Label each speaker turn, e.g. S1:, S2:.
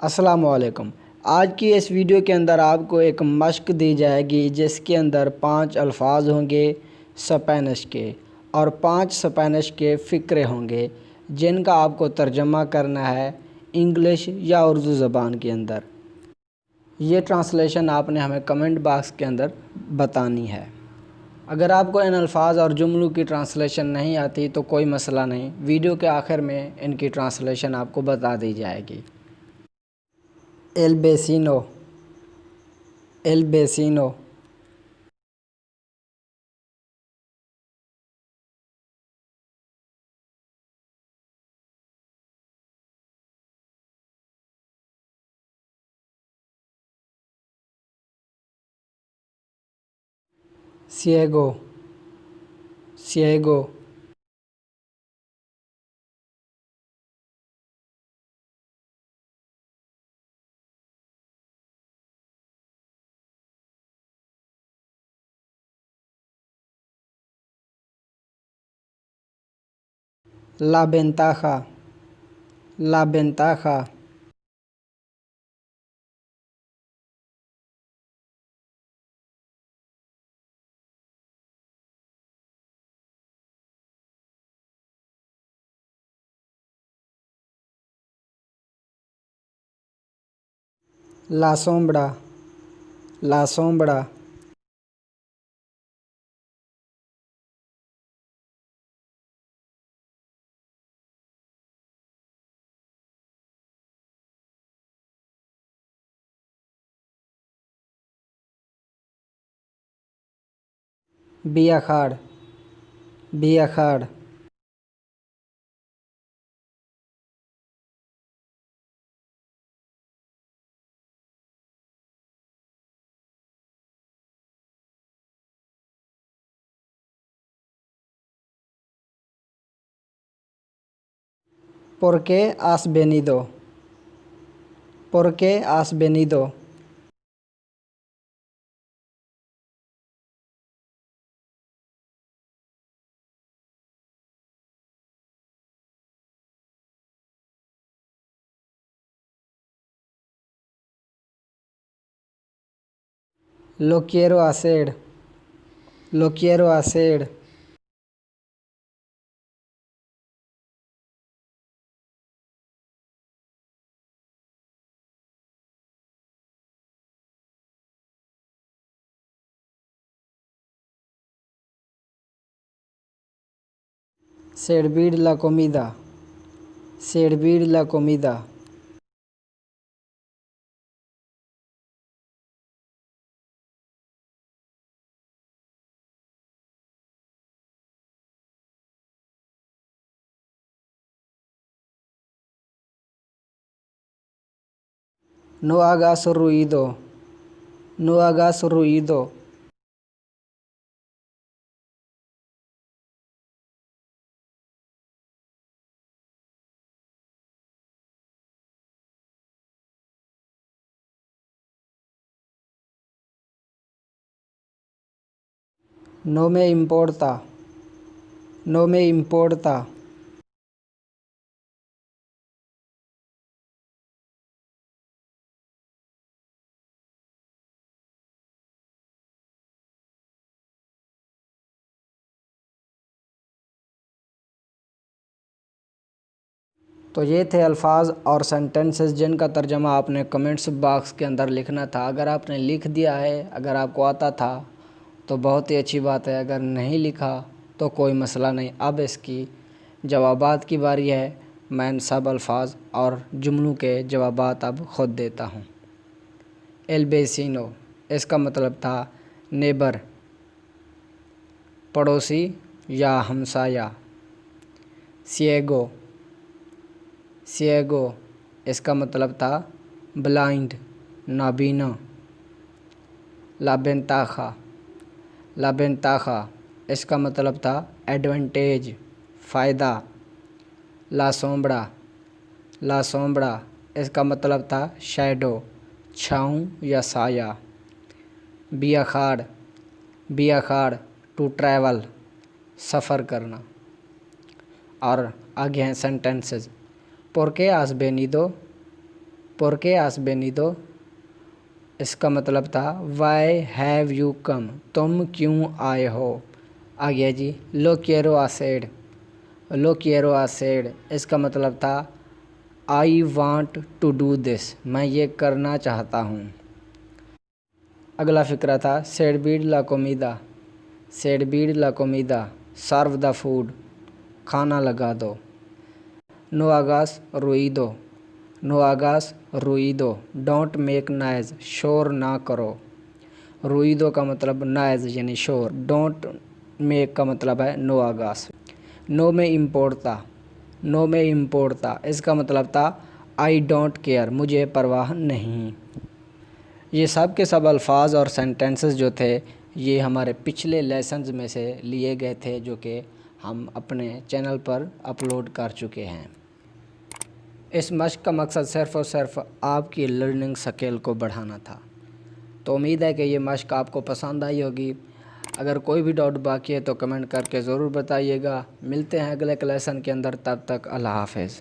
S1: अस्सलामुअलैकुम। आज की इस वीडियो के अंदर आपको एक मश्क दी जाएगी जिसके अंदर 5 अल्फाज होंगे स्पेनिश के और 5 स्पेनिश के फ़िक्रे होंगे जिनका आपको तर्जमा करना है इंग्लिश या उर्दू ज़बान के अंदर। ये ट्रांसलेशन आपने हमें कमेंट बॉक्स के अंदर बतानी है। अगर आपको इन अल्फाज और जुमलों की ट्रांसलेशन नहीं आती तो कोई मसला नहीं, वीडियो के आखिर में इनकी ट्रांसलेशन आपको बता दी जाएगी। El vecino, el vecino, ciego, ciego, la ventaja, la ventaja, la sombra, la sombra, viajar, viajar, ¿por qué has venido? ¿Por qué has venido? Lo quiero hacer, lo quiero hacer, servir la comida, servir la comida, no hagas ruido, no hagas ruido, no me importa, no me importa, तो ये थे अल्फाज और sentences जिनका तर्जमा आपने comments box के अंदर लिखना था। अगर आपने लिख दिया है, अगर आपको आता था तो बहुत ही अच्छी बात है, अगर नहीं लिखा तो कोई मसला नहीं। अब इसकी जवाबात की बारी है। मैं इन सब अल्फाज और जुमलों के जवाबात अब ख़ुद देता हूँ। एल बेसिनो, इसका मतलब था नेबर, पड़ोसी या हमसाया। सिएगो, सिएगो, इसका मतलब था ब्लाइंड, नाबीना। ला वेंताजा, ला वेंताजा, इसका मतलब था एडवांटेज, फ़ायदा। ला सोम्ब्रा, ला सोम्ब्रा, इसका मतलब था शैडो, छाँव या साया। वियाखार, वियाखार, टू ट्रैवल, सफ़र करना। और आगे हैं sentences. ¿Por qué has venido? ¿por qué has venido? इसका मतलब था वाई हैव यू कम, तुम क्यों आए हो। आ गया जी लो quiero hacer, लो quiero hacer इसका मतलब था I want to do this, मैं ये करना चाहता हूँ। अगला फ़िक्रा था servir la comida, servir la comida, serve the food, खाना लगा दो। no hagas ruido, no hagas ruido, don't make noise, शोर ना करो। रुइदो का मतलब नॉइज़ यानी शोर, डोंट मेक का मतलब है नो आगास। नो में इम्पोर्टा, नो में इम्पोर्टा इसका मतलब था आई डोंट केयर, मुझे परवाह नहीं। ये सब के सब अल्फाज और सेंटेंसेस जो थे ये हमारे पिछले लेसन्स में से लिए गए थे, जो कि हम अपने चैनल पर अपलोड कर चुके हैं। इस मश्क का मकसद सिर्फ़ और सिर्फ आपकी लर्निंग स्किल को बढ़ाना था। तो उम्मीद है कि ये मश्क आपको पसंद आई होगी। अगर कोई भी डाउट बाकी है तो कमेंट करके ज़रूर बताइएगा। मिलते हैं अगले लेसन के अंदर, तब तक अल्लाह हाफ़िज़।